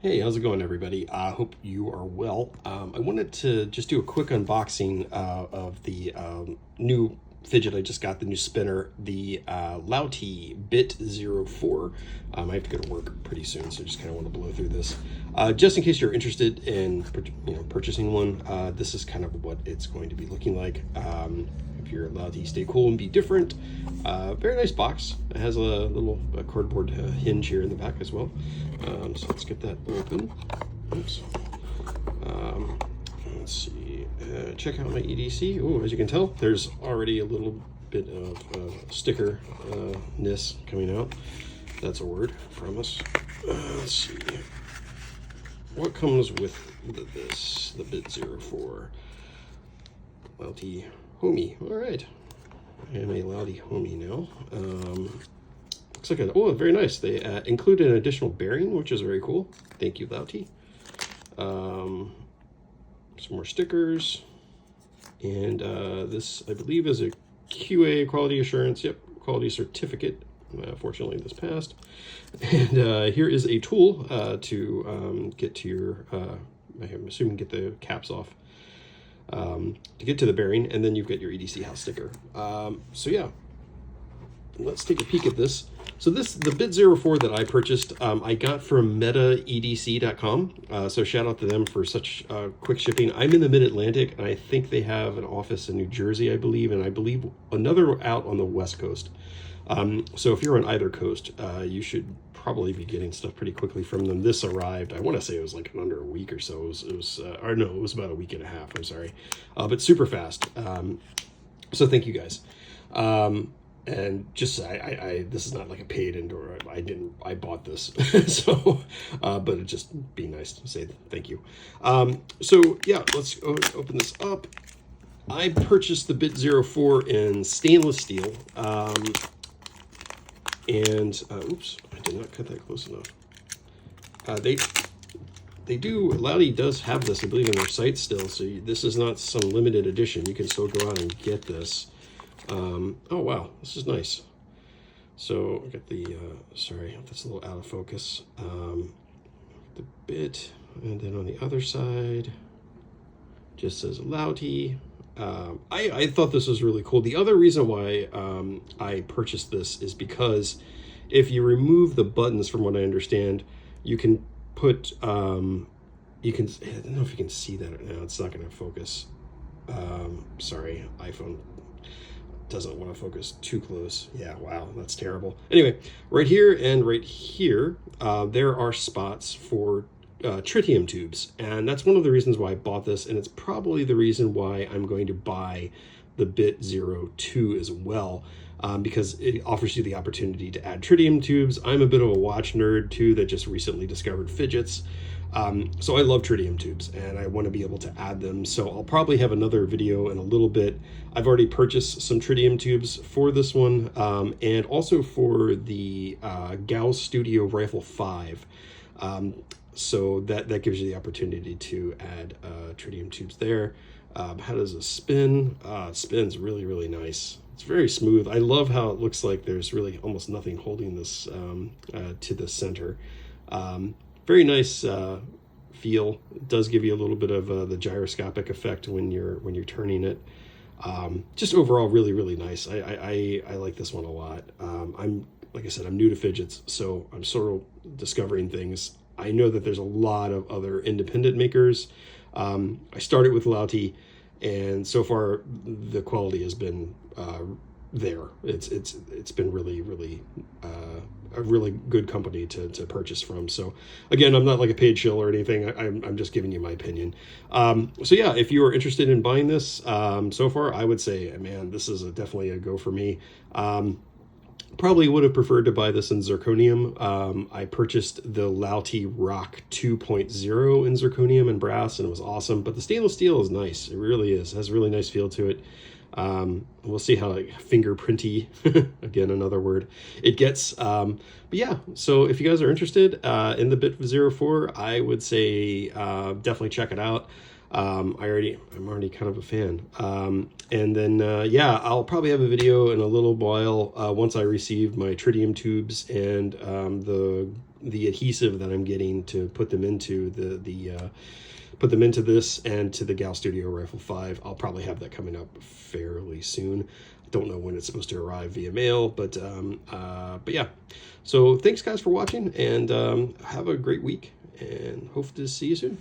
Hey, how's it going, everybody? I hope you are well. I wanted to just do a quick unboxing of the new fidget I just got, the new spinner, the Lautie Bit04. I have to go to work pretty soon, so I just kind of want to blow through this. Just in case you're interested in purchasing one, this is kind of what it's going to be looking like. If you're allowed to stay cool and be different. Very nice box. It has a little cardboard hinge here in the back as well. So let's get that open. Oops. Let's see. Check out my EDC. Oh, as you can tell, there's already a little bit of sticker-ness coming out. That's a word, I promise. Let's see. What comes with this? The Bit04. Lautie Homie. All right. I am a Lautie Homie now. Looks like very nice. They included an additional bearing, which is very cool. Thank you, Lautie. Some more stickers. And this, I believe, is a QA quality assurance. Yep, quality certificate. Fortunately, this passed. And here is a tool to get to your, I'm assuming get the caps off. To get to the bearing, and then you've got your EDC house sticker. So yeah, let's take a peek at this. So the Bit04 that I purchased, I got from metaedc.com. So shout out to them for such quick shipping. I'm in the Mid-Atlantic, and I think they have an office in New Jersey, I believe, and I believe another out on the West Coast. So if you're on either coast, you should probably be getting stuff pretty quickly from them. This arrived, I want to say it was like in under a week or so. It was about a week and a half, I'm sorry. But super fast. So thank you guys. And just, this is not like a paid endorse. I bought this. So, but it'd just be nice to say thank you. So yeah, let's open this up. I purchased the Bit04 in stainless steel. Oops, I did not cut that close enough. Lautie does have this, I believe, in their site still, so this is not some limited edition. You can still go out and get this. Oh, wow, this is nice. So, I got the, sorry, that's a little out of focus. The bit, and then on the other side, just says Lautie. I thought this was really cool. The other reason why I purchased this is because if you remove the buttons, from what I understand, you can put, I don't know if you can see that now. It's not going to focus. Sorry, iPhone doesn't want to focus too close. Yeah, wow, that's terrible. Anyway, right here and right here, there are spots for tritium tubes, and that's one of the reasons why I bought this, and it's probably the reason why I'm going to buy the Bit02 as well, because it offers you the opportunity to add tritium tubes. I'm a bit of a watch nerd too that just recently discovered fidgets, so I love tritium tubes and I want to be able to add them. So I'll probably have another video in a little bit. I've already purchased some tritium tubes for this one, and also for the Gauss Studio Rifle 5. So that gives you the opportunity to add tritium tubes there. How does it spin? It spins really, really nice. It's very smooth. I love how it looks like there's really almost nothing holding this to the center. Very nice feel. It does give you a little bit of the gyroscopic effect when you're turning it. Just overall, really, really nice. I like this one a lot. Like I said, I'm new to fidgets, so I'm sort of discovering things. I know that there's a lot of other independent makers. I started with Lautie, and so far the quality has been there. It's been really, really a really good company to purchase from. So again, I'm not like a paid shill or anything. I'm just giving you my opinion. So yeah, if you are interested in buying this, so far I would say, man, this is definitely a go for me. Probably would have preferred to buy this in zirconium. I purchased the Lautie Rock 2.0 in zirconium and brass, and it was awesome. But the stainless steel is nice. It really is. It has a really nice feel to it. We'll see how fingerprinty, again, another word, it gets. But yeah, so if you guys are interested in the Bit04, I would say definitely check it out. I'm already kind of a fan. And then, yeah, I'll probably have a video in a little while once I receive my tritium tubes and the adhesive that I'm getting to put them into put them into this and to the Gal Studio Rifle 5. I'll probably have that coming up fairly soon. I don't know when it's supposed to arrive via mail, but yeah. So thanks guys for watching, and have a great week, and hope to see you soon.